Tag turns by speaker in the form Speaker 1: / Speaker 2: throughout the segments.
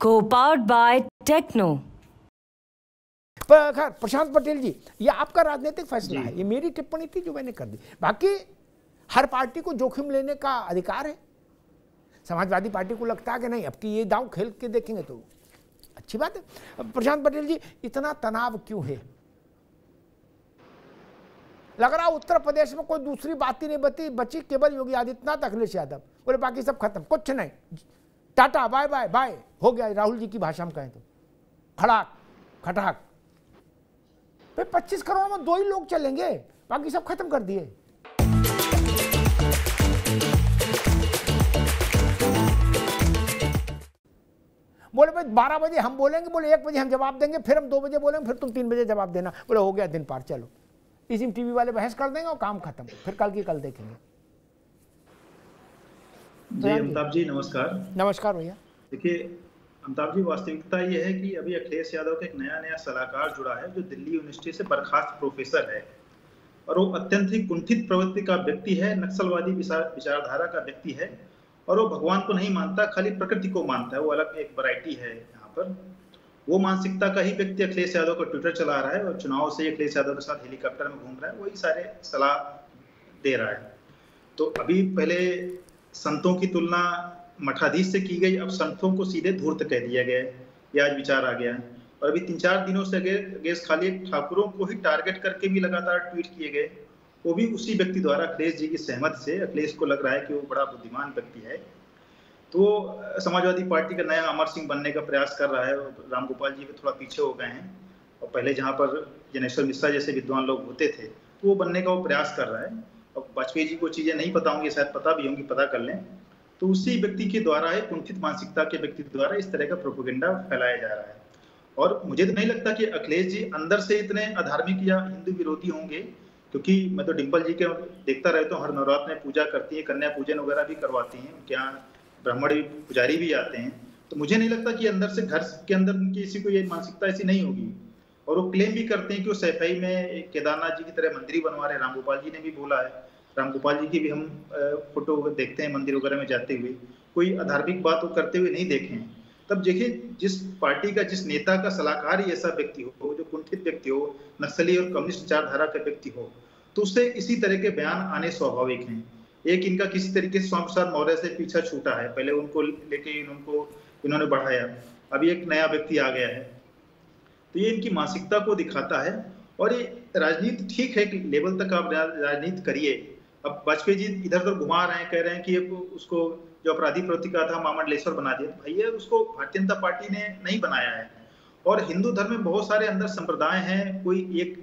Speaker 1: Co-powered by Techno।
Speaker 2: खैर प्रशांत पटेल जी, ये आपका राजनीतिक फैसला है, ये मेरी टिप्पणी थी जो मैंने कर दी। बाकी हर पार्टी को जोखिम लेने का अधिकार है। समाजवादी पार्टी को लगता है कि नहीं अब की ये दांव खेल के देखेंगे तो अच्छी बात है। प्रशांत पटेल जी, इतना तनाव क्यों है? लग रहा उत्तर प्रदेश में कोई दूसरी बात ही नहीं बची, केवल योगी आदित्यनाथ, अखिलेश यादव, बोले बाकी सब खत्म, कुछ नहीं, टाटा बाय बाय बाय हो गया। राहुल जी की भाषा में कहें तो खड़ाक खटाक। 25 करोड़ में 2 ही लोग चलेंगे, बाकी सब खत्म कर दिए। बोले भाई 12 बजे हम बोलेंगे, बोले 1 बजे हम जवाब देंगे, फिर हम 2 बजे बोलेंगे, फिर तुम 3 बजे जवाब देना। बोले हो गया दिन पार, चलो इसी में टीवी वाले बहस कर देंगे और काम खत्म, फिर कल की कल देखेंगे।
Speaker 3: जी अमिताभ जी नमस्कार।
Speaker 2: नमस्कार भैया।
Speaker 3: देखिए अमिताभ जी, वास्तविकता ये है कि अभी अखिलेश यादव का एक नया सलाहकार जुड़ा है जो दिल्ली यूनिवर्सिटी से बर्खास्त प्रोफेसर है, और वो अत्यंत ही कुंठित प्रवृत्ति का व्यक्ति है, नक्सलवादी विचारधारा का व्यक्ति है, और वो भगवान को नहीं मानता, खाली प्रकृति को मानता है। वो अलग एक वैरायटी है यहाँ पर। वो मानसिकता का ही व्यक्ति अखिलेश यादव का ट्विटर चला रहा है और चुनाव से अखिलेश यादव के साथ हेलीकॉप्टर में घूम रहा है, वही सारे सलाह दे रहा है। तो अभी पहले संतों की तुलना मठाधीश से की गई, अब संतों को सीधे धूर्त कह दिया गया है, ये आज विचार आ गया है। और अभी 3-4 दिनों से गेस खाली ठाकुरों को ही टारगेट करके भी लगातार ट्वीट किए गए, वो भी उसी व्यक्ति द्वारा, अखिलेश जी की सहमत से। अखिलेश को लग रहा है कि वो बड़ा बुद्धिमान व्यक्ति है, तो समाजवादी पार्टी का नया अमर सिंह बनने का प्रयास कर रहा है। रामगोपाल जी भी थोड़ा पीछे हो गए हैं, और पहले जहाँ पर जनेश्वर मिश्रा जैसे विद्वान लोग होते थे तो वो बनने का वो प्रयास कर रहा है। अब वाजपेयी जी को चीजें नहीं पता होंगी, शायद पता भी होंगी, पता कर लें। तो उसी व्यक्ति के द्वारा, एक कुंठित मानसिकता के व्यक्ति द्वारा इस तरह का प्रोपेगेंडा फैलाया जा रहा है। और मुझे तो नहीं लगता कि अखिलेश जी अंदर से इतने अधार्मिक या हिंदू विरोधी होंगे, क्योंकि मैं तो डिम्पल जी के देखता रहता हूँ, हर नवरात्र में पूजा करती है, कन्या पूजन वगैरह भी करवाती हैं, उनके यहाँ ब्राह्मण पुजारी भी आते हैं। तो मुझे नहीं लगता कि अंदर से घर के अंदर किसी को ये मानसिकता ऐसी नहीं होगी। और वो क्लेम भी करते हैं कि वो सैफई में केदारनाथ जी की तरह मंदिर बनवा रहे हैं। रामगोपाल जी ने भी बोला है, रामगोपाल जी की भी हम फोटो देखते हैं मंदिर वगैरह में जाते हुए, कोई अधार्मिक बात वो करते हुए नहीं देखे हैं। तब देखिए, जिस पार्टी का, जिस नेता का सलाहकार ही ऐसा व्यक्ति हो, जो कुंठित व्यक्ति हो, नक्सली और कम्युनिस्ट विचारधारा का व्यक्ति हो, तो उससे इसी तरह के बयान आने स्वाभाविक हैं। एक इनका किसी तरीके से स्वामी प्रसाद मौर्य से पीछा छूटा है, पहले उनको लेके इन्होंने बढ़ाया, अभी एक नया व्यक्ति आ गया है, तो ये इनकी मानसिकता को दिखाता है। और ये राजनीति ठीक है कि लेवल तक आप राजनीति करिए। अब वाजपेयी जी इधर उधर घुमा रहे हैं, कह रहे हैं कि उसको जो अपराधी प्रवृत्ति का था महामंडलेश्वर बना दिया। भैया उसको भारतीय जनता पार्टी ने नहीं बनाया है। और हिंदू धर्म में बहुत सारे अंदर संप्रदाय हैं, कोई एक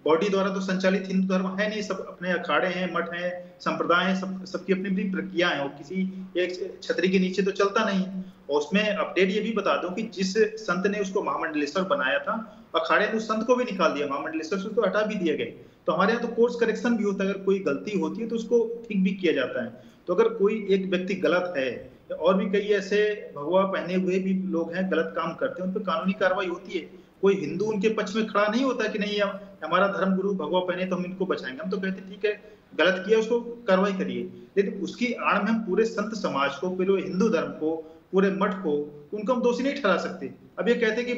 Speaker 3: बॉडी द्वारा तो संचालित हिंदू धर्म है नहीं, सब अपने अखाड़े हैं, मठ हैं, संप्रदाय हैं, सबकी अपनी अपनी प्रक्रिया है, और किसी एक छतरी के नीचे तो चलता नहीं। और उसमें अपडेट ये भी बता दूं कि जिस संत ने उसको महामंडलेश्वर बनाया था, अखाड़े ने उस संत को भी निकाल दिया, महामंडलेश्वर से तो हटा भी दिए गए। तो हमारे यहाँ तो कोर्स करेक्शन भी होता है, अगर कोई गलती होती है तो उसको ठीक भी किया जाता है। तो अगर कोई एक व्यक्ति गलत है, और भी कई ऐसे भगवा पहने हुए भी लोग हैं गलत काम करते हैं, उन पर कानूनी कार्रवाई होती है। कोई हिंदू उनके पक्ष में खड़ा नहीं होता कि नहीं हमारा धर्म गुरु भगवा पहने तो हम इनको बचाएंगे। हम तो कहते ठीक है, गलत किया उसको कार्रवाई करिए, लेकिन उसकी आड़ में हम पूरे संत समाज को, पूरे हिंदू धर्म को, पूरे मठ को, उनको हम दोषी नहीं ठहरा सकते। अब ये कहते कि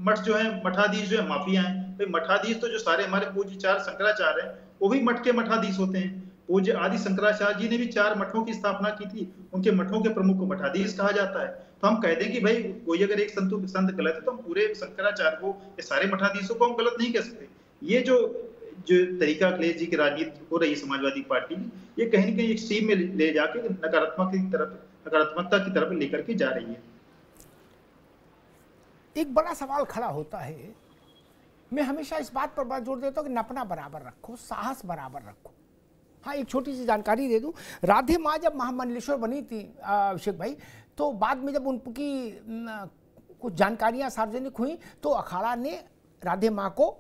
Speaker 3: मठ जो है, मठाधीश जो है माफिया हैं। भाई मठाधीश तो जो सारे हमारे पूज्य 4 शंकराचार्य हैं, वो भी मठ के मठाधीश होते हैं। पूज्य आदि शंकराचार्य जी ने भी 4 मठों की स्थापना की थी, उनके मठों के प्रमुख को मठाधीश कहा जाता है। तो हम कह दें कि भाई कोई अगर एक संत गलत है तो हम पूरे शंकराचार्य को, ये सारे मठाधीशों को हम गलत नहीं कह सकते। ये जो तरीका अखिलेश जी की राजनीति हो रही है समाजवादी पार्टी में, ये कहीं न कहीं एक एक्सट्रीम में ले जाके नकारात्मकता की तरफ लेकर के जा रही है।
Speaker 2: एक बड़ा सवाल खड़ा होता है, मैं हमेशा इस बात पर जोर देता हूँ कि नपना बराबर रखो, साहस बराबर रखो। हाँ, एक छोटी सी जानकारी दे दूं, राधे माँ जब महामंडलेश्वर बनी थी अभिषेक भाई, तो बाद में जब उनकी कुछ जानकारियां सार्वजनिक हुई तो अखाड़ा ने राधे माँ को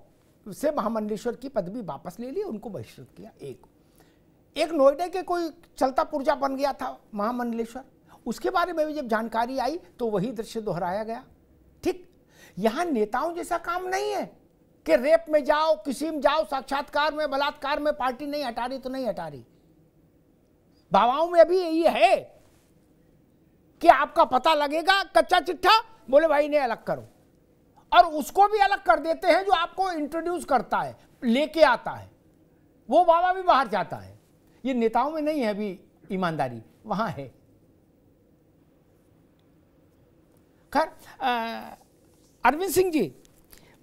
Speaker 2: से महामंडलेश्वर की पदवी वापस ले ली, उनको बहिष्कृत किया। एक नोएडा के कोई चलता पुर्जा बन गया था महामंडलेश्वर, उसके बारे में भी जब जानकारी आई तो वही दृश्य दोहराया गया। ठीक, यहाँ नेताओं जैसा काम नहीं है कि रेप में जाओ, किसी में जाओ, साक्षात्कार में, बलात्कार में पार्टी नहीं हटा रही तो नहीं हटा रही। बाबाओं में अभी यही है कि आपका पता लगेगा, कच्चा चिट्ठा बोले भाई इन्हें अलग करो, और उसको भी अलग कर देते हैं जो आपको इंट्रोड्यूस करता है, लेके आता है, वो बाबा भी बाहर जाता है। ये नेताओं में नहीं है अभी ईमानदारी, वहां है। खैर अरविंद सिंह जी,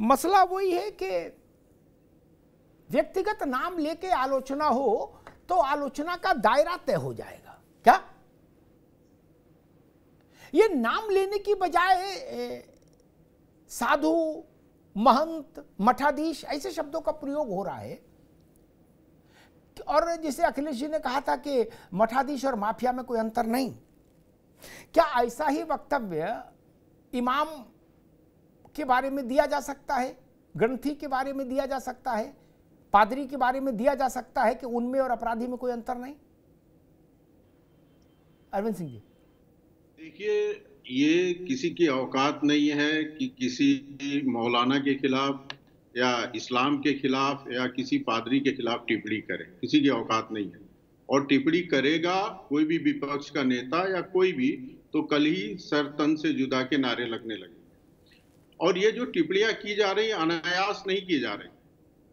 Speaker 2: मसला वही है कि व्यक्तिगत नाम लेके आलोचना हो तो आलोचना का दायरा तय हो जाएगा क्या? ये नाम लेने की बजाय साधु, महंत, मठाधीश ऐसे शब्दों का प्रयोग हो रहा है। और जैसे अखिलेश जी ने कहा था कि मठाधीश और माफिया में कोई अंतर नहीं, क्या ऐसा ही वक्तव्य इमाम के बारे में दिया जा सकता है, ग्रंथी के बारे में दिया जा सकता है, पादरी के बारे में दिया जा सकता है कि उनमें और अपराधी में कोई अंतर नहीं? अरविंद सिंह जी,
Speaker 4: देखिए, ये किसी की औकात नहीं है कि किसी मौलाना के खिलाफ या इस्लाम के खिलाफ या किसी पादरी के खिलाफ टिप्पणी करे, किसी की औकात नहीं है। और टिप्पणी करेगा कोई भी विपक्ष का नेता या कोई भी, तो कल ही सर तन से जुदा के नारे लगने लगे। और ये जो टिप्पणियां की जा रही अनायास नहीं की जा रही,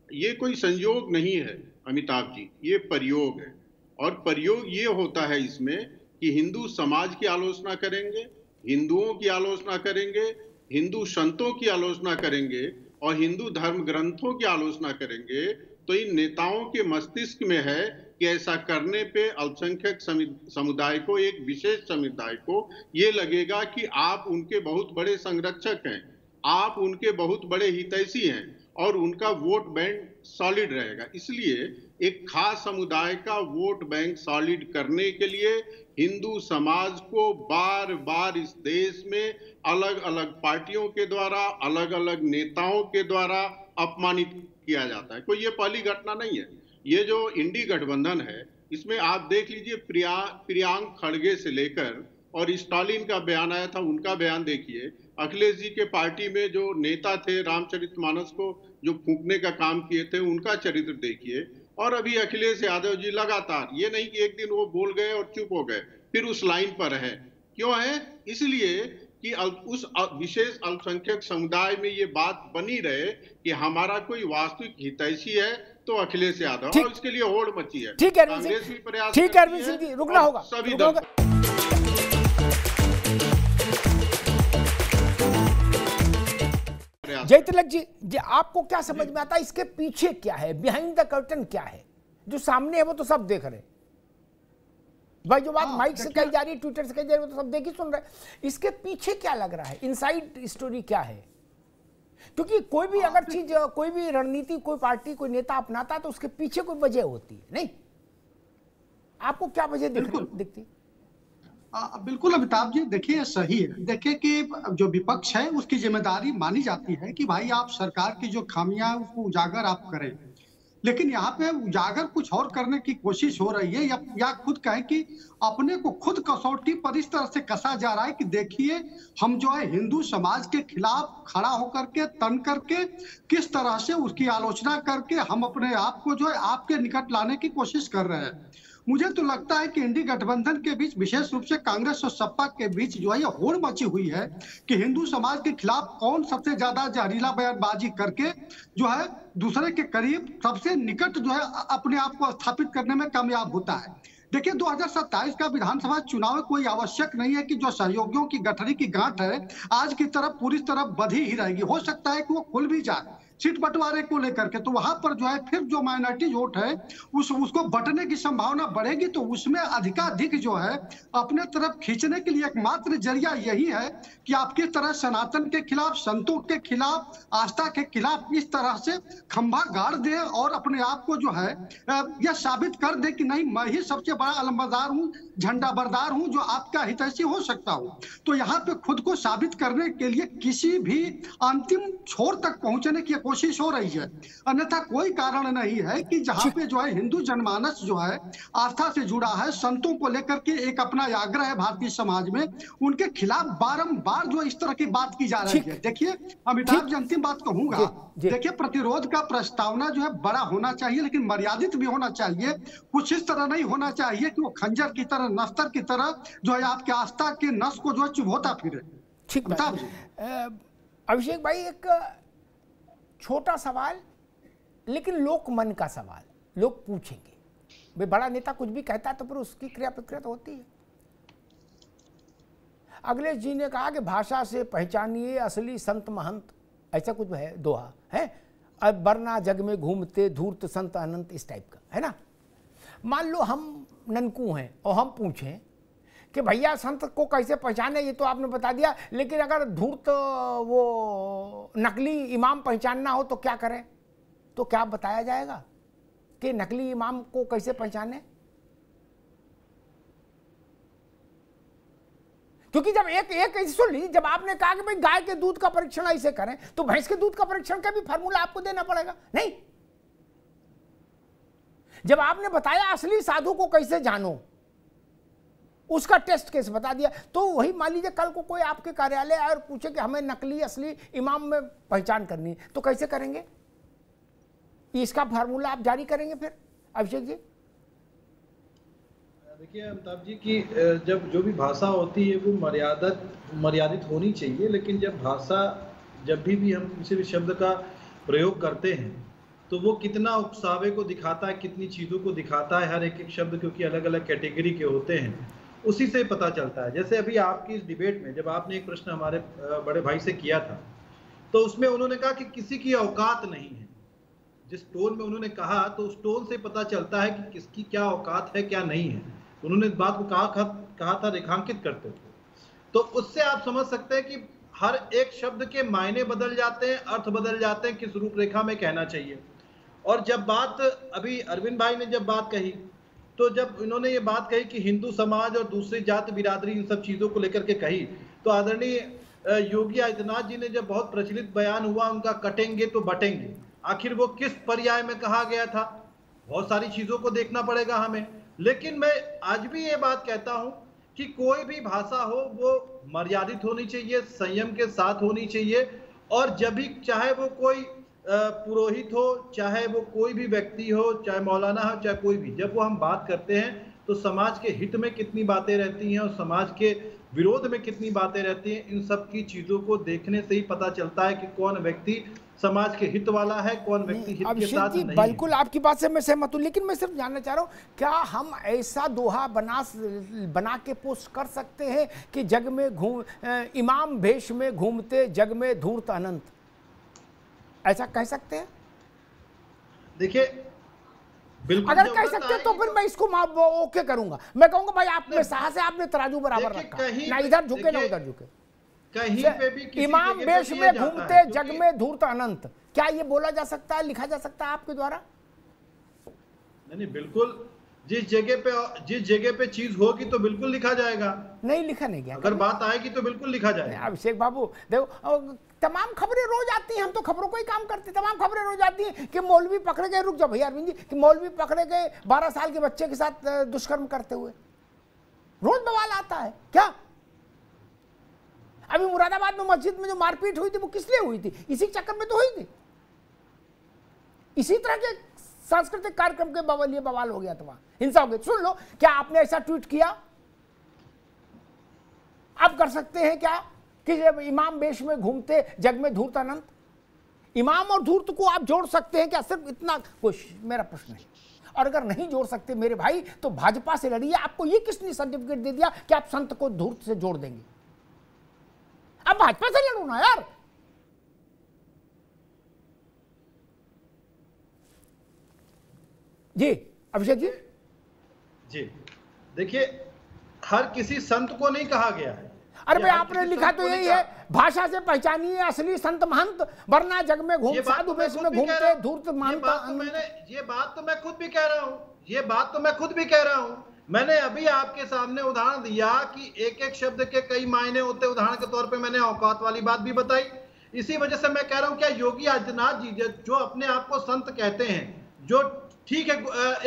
Speaker 4: ये कोई संयोग नहीं है अमिताभ जी, ये प्रयोग है। और प्रयोग ये होता है इसमें कि हिंदू समाज की आलोचना करेंगे, हिंदुओं की आलोचना करेंगे, हिंदू संतों की आलोचना करेंगे और हिंदू धर्म ग्रंथों की आलोचना करेंगे। तो इन नेताओं के मस्तिष्क में है कि ऐसा करने पे अल्पसंख्यक समुदाय को, एक विशेष समुदाय को ये लगेगा कि आप उनके बहुत बड़े संरक्षक हैं, आप उनके बहुत बड़े हितैषी हैं और उनका वोट बैंक सॉलिड रहेगा। इसलिए एक खास समुदाय का वोट बैंक सॉलिड करने के लिए हिंदू समाज को बार बार इस देश में अलग अलग पार्टियों के द्वारा, अलग अलग नेताओं के द्वारा अपमानित किया जाता है। कोई ये पहली घटना नहीं है। ये जो इंडी गठबंधन है, इसमें आप देख लीजिए, प्रियांक खड़गे से लेकर और स्टालिन का बयान आया था, उनका बयान देखिए। अखिलेश जी के पार्टी में जो नेता थे, रामचरितमानस को जो फूंकने का काम किए थे, उनका चरित्र देखिए। और अभी अखिलेश यादव जी लगातार, ये नहीं कि एक दिन वो बोल गए और चुप हो गए, फिर उस लाइन पर है। क्यों है? इसलिए कि उस विशेष अल्पसंख्यक समुदाय में ये बात बनी रहे कि हमारा कोई वास्तविक हितैषी है तो अखिलेश यादव, और इसके लिए होड़ मची है।
Speaker 2: ठीक है
Speaker 4: कांग्रेस भी प्रयास,
Speaker 2: ठीक है अरविंद सिंह जी, रुकना होगा,
Speaker 4: सभी
Speaker 2: जय तिलक जी, आपको क्या समझ में आता है इसके पीछे क्या है, बिहाइंड द कर्टन क्या है? जो सामने है वो तो सब देख रहे, भाई जो बात माइक से कही जा रही है, ट्विटर से कही जा रही है, वो तो सब देख ही सुन रहे। इसके पीछे क्या लग रहा है, इनसाइड स्टोरी क्या है? क्योंकि कोई भी अगर चीज, कोई भी रणनीति, कोई पार्टी, कोई नेता अपनाता है तो उसके पीछे कोई वजह होती है, नहीं? आपको क्या वजह दिखती?
Speaker 5: बिल्कुल अमिताभ जी, देखिए सही है। देखिए कि जो विपक्ष है उसकी जिम्मेदारी मानी जाती है कि भाई आप सरकार की जो खामियां उसको उजागर आप करें, लेकिन यहाँ पे उजागर कुछ और करने की कोशिश हो रही है, या खुद कहें कि अपने को खुद कसौटी पर इस तरह से कसा जा रहा है कि देखिए हम जो है हिंदू समाज के खिलाफ खड़ा होकर के, तन करके, किस तरह से उसकी आलोचना करके हम अपने आप को जो है आपके निकट लाने की कोशिश कर रहे हैं। मुझे तो लगता है कि इंडी गठबंधन के बीच, विशेष रूप से कांग्रेस और सपा के बीच जो है ये होड़ मची हुई है कि हिंदू समाज के खिलाफ कौन सबसे ज्यादा जहरीला बयानबाजी करके जो है दूसरे के करीब, सबसे निकट जो है अपने आप को स्थापित करने में कामयाब होता है। देखिए 2027 का विधानसभा चुनाव कोई आवश्यक नहीं है कि जो सहयोगियों की गठरी की गांठ है आज की तरफ पूरी तरह बधी ही रहेगी। हो सकता है कि वो खुल भी जाए सीट बंटवारे को लेकर के, तो वहां पर जो है फिर जो माइनॉरिटी वोट है उसको बंटने की संभावना बढ़ेगी। तो उसमें अधिकाधिक जो है अपने तरफ खींचने के लिए एकमात्र जरिया यही है कि आपकी तरह सनातन के खिलाफ, संतों के खिलाफ, आस्था के खिलाफ इस तरह से खंभा गाड़ दे और अपने आप को जो है यह साबित कर दे कि नहीं, मैं ही सबसे बड़ा अलमबरदार हूँ, झंडा बरदार हूँ, जो आपका हितैषी हो सकता हूँ। तो यहाँ पे खुद को साबित करने के लिए किसी भी अंतिम छोर तक पहुंचने की कोशिश हो रही है। अन्यथा कोई कारण नहीं है कि जहां पे जो है हिंदू जनमानस जो है आस्था से जुड़ा है, संतों को लेकर के एक अपना आग्रह है भारतीय समाज में, उनके खिलाफ बारंबार जो इस तरह की बात की जा रही है। देखिए अमिताभ जी, अंतिम बात कहूंगा, देखिए प्रतिरोध का प्रस्तावना जो है बड़ा होना चाहिए, लेकिन मर्यादित भी होना चाहिए। कुछ इस तरह नहीं होना चाहिए कि वो खंजर की तरह, नस्तर की तरह जो है आपके आस्था के नस को जो है चुभोता फिरे।
Speaker 2: ठीक
Speaker 5: अमिताभ
Speaker 2: बात।
Speaker 5: जी।
Speaker 2: अभिषेक भाई, एक छोटा सवाल लेकिन लोक मन का सवाल, लोग पूछेंगे भाई बड़ा नेता कुछ भी कहता है तो फिर उसकी क्रिया प्रतिक्रिया तो होती है। अखिलेश जी ने कहा कि भाषा से पहचानिए असली संत महंत, ऐसा कुछ है दोहा है, अब वरना जग में घूमते धूर्त संत अनंत, इस टाइप का है ना। मान लो हम ननकू हैं और हम पूछें कि भैया संत को कैसे पहचाने, ये तो आपने बता दिया, लेकिन अगर धूर्त वो नकली इमाम पहचानना हो तो क्या करें, तो क्या बताया जाएगा कि नकली इमाम को कैसे पहचाने? क्योंकि जब एक सुन ली, जब आपने कहा कि भाई गाय के दूध का परीक्षण ऐसे करें तो भैंस के दूध का परीक्षण का भी फार्मूला आपको देना पड़ेगा नहीं। जब आपने बताया असली साधु को कैसे जानो, उसका टेस्ट केस बता दिया, तो वही मान लीजिए कल को कोई आपके कार्यालय आए और पूछे कि हमें नकली असली इमाम में पहचान करनी है, तो कैसे करेंगे? इसका फार्मूला आप जारी करेंगे फिर अभिषेक जी?
Speaker 6: देखिए अमिताभ जी की जब जो भी भाषा होती है वो मर्यादित होनी चाहिए, लेकिन जब भी हम किसी भी शब्द का प्रयोग करते हैं तो वो कितना उपसावे को दिखाता है, कितनी चीज़ों को दिखाता है, हर एक शब्द क्योंकि अलग अलग कैटेगरी के होते हैं, उसी से पता चलता है। जैसे अभी आपकी इस डिबेट में जब आपने एक प्रश्न हमारे बड़े भाई से किया था तो उसमें उन्होंने कहा कि किसी की औकात नहीं है, जिस टोन में उन्होंने कहा तो उस टोन से पता चलता है कि किसकी क्या औकात है क्या नहीं है। उन्होंने इस बात को कहा था रेखांकित करते हुए, तो उससे आप समझ सकते हैं कि हर एक शब्द के मायने बदल जाते हैं, अर्थ बदल जाते हैं, किस रूपरेखा में कहना चाहिए। और जब बात अभी अरविंद भाई ने जब बात कही, तो जब इन्होंने ये बात कही कि हिंदू समाज और दूसरी जाति बिरादरी इन सब चीज़ों को लेकर के कही, तो आदरणीय योगी आदित्यनाथ जी ने जब बहुत प्रचलित बयान हुआ उनका, कटेंगे तो बटेंगे, आखिर वो किस पर्याय में कहा गया था? बहुत सारी चीज़ों को देखना पड़ेगा हमें। लेकिन मैं आज भी ये बात कहता हूं कि कोई भी भाषा हो वो मर्यादित होनी चाहिए, संयम के साथ होनी चाहिए, और जब भी चाहे वो कोई पुरोहित हो, चाहे वो कोई भी व्यक्ति हो, चाहे मौलाना हो, चाहे कोई भी, जब वो हम बात करते हैं तो समाज के हित में कितनी बातें रहती हैं और समाज के विरोध में कितनी बातें रहती हैं, इन सब की चीजों को देखने से ही पता चलता है कि कौन व्यक्ति समाज के हित वाला है, कौन व्यक्ति हित के साथ नहीं।
Speaker 2: बिल्कुल आपकी बात से मैं सहमत हूं, लेकिन मैं सिर्फ जानना चाह रहा हूं, क्या हम ऐसा दोहा बना के पोस्ट कर सकते हैं कि जग में इमाम भेष में घूमते जग में धूर्त अनंत, ऐसा कह सकते हैं?
Speaker 6: देखिए बिल्कुल,
Speaker 2: अगर कह सकते हैं तो फिर मैं इसको ओके करूंगा। मैं कहूंगा भाई आप में साहस है, आपने तराजू बराबर रखा, ना इधर झुके ना उधर झुके।
Speaker 6: कहीं पे भी किसी
Speaker 2: इमाम वेश में घूमते जग में धूर्त अनंत, क्या ये बोला जा सकता है, लिखा जा सकता है आपके द्वारा?
Speaker 6: नहीं, बिल्कुल, जिस जगह पे चीज होगी तो बिल्कुल लिखा जाएगा।
Speaker 2: नहीं, लिखा नहीं गया।
Speaker 6: अगर बात आएगी तो बिल्कुल लिखा जाएगा।
Speaker 2: अभिषेक बाबू देखो, तमाम खबरें रोज आती हैं, हम तो खबरों को ही काम करते, तमाम खबरें रोज आती हैं कि मौलवी पकड़े गए, रुक जाओ भैया अरविंद जी, कि मौलवी पकड़े गए 12 साल के बच्चे के साथ दुष्कर्म करते हुए, रोज बवाल आता है। क्या अभी मुरादाबाद में मस्जिद में जो मारपीट हुई थी वो किस लिए हुई थी? इसी चक्कर में तो हुई थी, इसी तरह के सांस्कृतिक कार्यक्रम के बवाल हो गया था, वहां हिंसा हो गई। सुन लो, क्या आपने ऐसा ट्वीट किया? आप कर सकते हैं क्या कि इमाम वेश में घूमते जग में धूर्त अनंत? इमाम और धूर्त को आप जोड़ सकते हैं क्या? सिर्फ इतना कुछ मेरा प्रश्न है। और अगर नहीं जोड़ सकते मेरे भाई तो भाजपा से लड़िए। आपको ये किसने सर्टिफिकेट दे दिया कि आप संत को धूर्त से जोड़ देंगे? अब भाजपा से लड़ो ना यार। जी अभिषेक जी,
Speaker 6: देखिए हर किसी संत को नहीं कहा गया है।
Speaker 2: अरे भाई आपने लिखा तो यही है, भाषा से पहचानिए असली संत महंत, वरना जग में घूम साधु वेश में घूमते धूर्त महंत।
Speaker 6: ये बात तो मैं खुद भी कह रहा हूं, मैंने अभी आपके सामने उदाहरण दिया कि एक एक शब्द के कई मायने होते। उदाहरण के तौर पे मैंने औकात वाली बात भी बताई। इसी वजह से मैं कह रहा हूं, क्या योगी आदित्यनाथ जी जो अपने आप को संत कहते हैं, जो ठीक है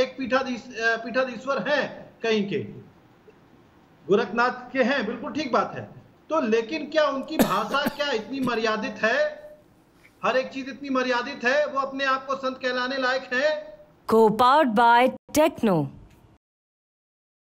Speaker 6: एक पीठाधीश्वर हैं, कहीं के गोरखनाथ के हैं, बिल्कुल ठीक बात है, तो लेकिन क्या उनकी भाषा क्या इतनी मर्यादित है? हर एक चीज इतनी मर्यादित है? वो अपने आप को संत कहलाने लायक है?
Speaker 1: Co-powered by Techno।